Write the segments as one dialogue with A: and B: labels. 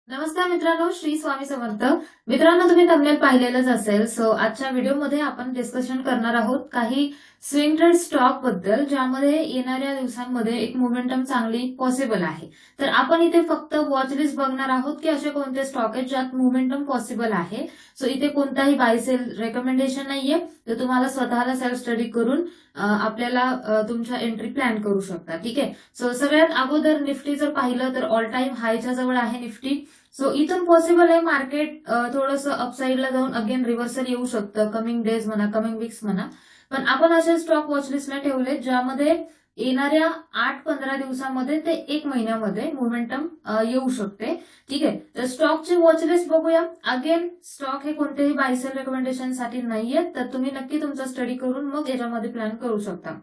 A: नमस्कार मित्रांनो, श्री स्वामी समर्थ. मित्रांनो, तुम्ही थंबनेल पाहिलेलंच असेल. सो आजच्या व्हिडिओमध्ये आपण डिस्कशन करणार आहोत काही स्विंग ट्रेड स्टॉक बद्दल, ज्यामध्ये येणाऱ्या दिवसांमध्ये एक मोमेंटम चांगली पॉसिबल आहे. तर आपण इथे फक्त वॉच लिस्ट बघणार आहोत की असे कोणते स्टॉक आहेत ज्यात मोमेंटम पॉसिबल आहे. सो इथे कोणताही बाय सेल रेकमेंडेशन नाहीये. तर तुम्हाला स्वतःला सेल्फ स्टडी करून आपल्याला तुमच्या एंट्री प्लॅन करू शकता. ठीक आहे. सो सगळ्यात अगोदर निफ्टी जर पाहिलं तर ऑल टाइम हायच्या जवळ आहे निफ्टी. सो इथून पॉसिबल आहे मार्केट थोडंसं अपसाईडला जाऊन अगेन रिव्हर्सल येऊ शकतं. कमिंग डेज म्हणा, कमिंग वीक्स म्हणा. पण आपण असे स्टॉक वॉचलिस्टला ठेवले ज्यामध्ये येणाऱ्या 8-15 दिवसामध्ये ते 1 महिन्यामध्ये मोमेंटम येऊ शकते. ठीक आहे. तर स्टॉकची वॉचलिस्ट बघूया. अगेन स्टॉक हे कोणतेही बायसेल रेकमेंडेशनसाठी नाहीये. तर तुम्ही नक्की तुमचा स्टडी करून मग याच्यामध्ये प्लॅन करू शकता.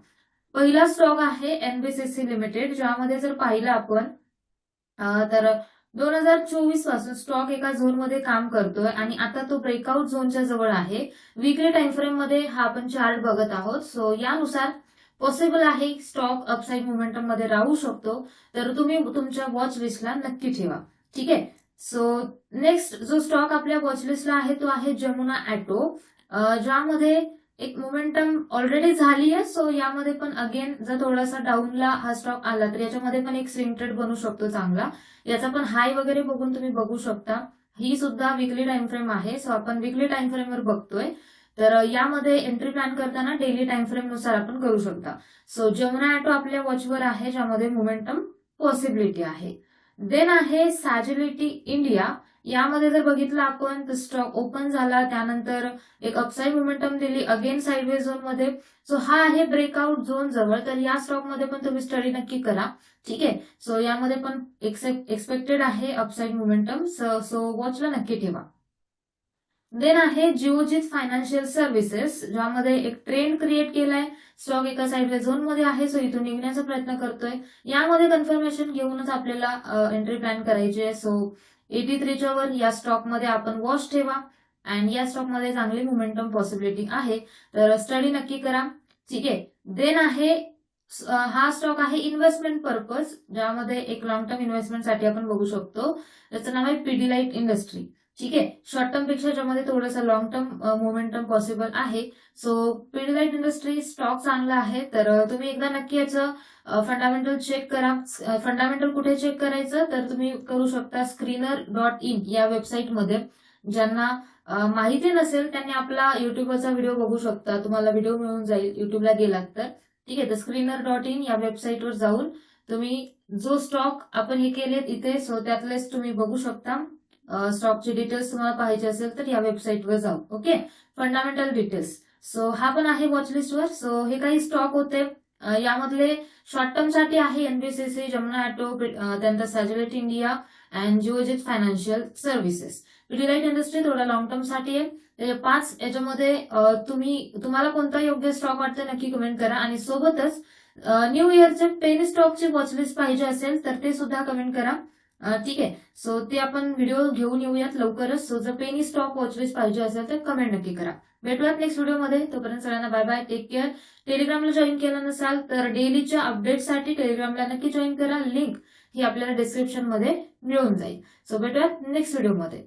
A: पहिला स्टॉक आहे एनबीसीसी लिमिटेड, ज्यामध्ये जर पाहिलं आपण तर 2024 पासून स्टॉक एका झोनमध्ये काम करतोय आणि आता तो ब्रेकआउट झोनच्या जवळ आहे. वीकली टाइम फ्रेम मध्ये हा आपण चार्ट बघत आहोत. सो यानुसार पॉसिबल आहे स्टॉक अपसाईड मोमेंटम मध्ये राहू शकतो. तर तुम्ही तुमच्या वॉच लिस्टला नक्की ठेवा. ठीक आहे. सो नेक्स्ट जो स्टॉक आपल्या वॉच लिस्टला आहे तो आहे जमुना ॲटो, ज्यामध्ये एक मोमेंटम ऑलरेडी झाली आहे. सो यामध्ये पण अगेन जर थोडासा डाऊनला हा स्टॉक आला तर याच्यामध्ये पण एक स्विंग ट्रेड बनू शकतो चांगला. याचा पण हाय वगैरे बघून तुम्ही बघू शकता. ही सुद्धा वीकली टाइम फ्रेम आहे. सो आपण वीकली टाइम फ्रेमवर बघतोय. तर यामध्ये एंट्री प्लॅन करताना डेली टाइम फ्रेम नुसार आपण करू शकता. सो जमुना ॲटो आपल्या वॉचवर आहे, ज्यामध्ये मोमेंटम पॉसिबिलिटी आहे. देन आहे सॅजिलिटी इंडिया. यामध्ये जर बघितलं आपण तर स्टॉक ओपन झाला, त्यानंतर एक अपसाईड मोमेंटम दिली, अगेन साइडवेज झोन मध्ये. सो हा आहे ब्रेकआउट झोन जवळ. तर या स्टॉक मध्ये पण तुम्ही स्टडी नक्की करा. ठीक आहे. सो यामध्ये पण एक्सपेक्टेड आहे अपसाईड मोमेंटम. सो वॉचला नक्की ठेवा. देन आहे जिओजीत फायनान्शियल सर्व्हिसेस, ज्यामध्ये एक ट्रेंड क्रिएट केलाय. स्टॉक एका साइडवे झोन मध्ये आहे. सो इथून निघण्याचा प्रयत्न करतोय. यामध्ये कन्फर्मेशन घेऊनच आपल्याला एंट्री प्लॅन करायची आहे. सो 83च्या वर या स्टॉकमध्ये आपण वॉच ठेवा. अँड या स्टॉकमध्ये चांगली मोमेंटम पॉसिबिलिटी आहे. तर स्टडी नक्की करा. ठीक आहे. देन आहे हा स्टॉक आहे इन्व्हेस्टमेंट पर्पज, ज्यामध्ये एक लॉंग टर्म इन्व्हेस्टमेंटसाठी आपण बघू शकतो. त्याचं नाव आहे पिडिलाइट इंडस्ट्री. ठीक आहे. शॉर्ट टर्म पेक्षा ज्यामध्ये थोडंसं लॉंग टर्म मोमेंटम पॉसिबल आहे. सो पिडिलाइट इंडस्ट्री स्टॉक चांगला आहे. तर तुम्ही एकदा नक्की याचं फंडामेंटल चेक करा. फंडामेंटल कुठे चेक करायचं तर तुम्ही करू शकता screener.in या वेबसाईटमध्ये. ज्यांना माहिती नसेल त्यांनी आपला युट्यूबवरचा व्हिडिओ बघू शकता. तुम्हाला व्हिडिओ मिळून जाईल युट्यूबला गेलात तर. ठीक आहे. तर screener.in या वेबसाईटवर जाऊन तुम्ही जो स्टॉक आपण हे केलेत इथे, सो त्यातलेच तुम्ही बघू शकता. स्टॉकचे डिटेल्स तुम्हाला पाहिजे असेल तर या वेबसाईटवर जाऊ. ओके. Fundamental details. सो हा पण आहे वॉचलिस्टवर. सो हे काही स्टॉक होते. यामधले शॉर्ट टर्म साठी आहे एनबीसीसी, जमुना ॲटो, त्यानंतर Sagility India and Geojit financial services. Pidilite industry थोडा लॉंग टर्म साठी आहे. 5 याच्यामध्ये तुम्हाला कोणता योग्य स्टॉक वाटतं नक्की कमेंट करा. आणि सोबतच न्यू इयरचे पेनी स्टॉकची वॉचलिस्ट पाहिजे असेल तर ते सुद्धा कमेंट करा. ठीक आहे. सो ते आपण व्हिडिओ घेऊन येऊयात लवकरच. सो जर पेनी स्टॉक वॉचलिस्ट पाहिजे असेल तर कमेंट नक्की करा. भेटूयात नेक्स्ट व्हिडिओमध्ये. तोपर्यंत सगळ्यांना बाय बाय, टेक केअर. टेलिग्रामला जॉईन केलं नसाल तर डेलीच्या अपडेटसाठी टेलिग्रामला नक्की जॉईन करा. लिंक ही आपल्याला डिस्क्रिप्शन मध्ये मिळून जाईल. सो भेटूयात नेक्स्ट व्हिडिओमध्ये.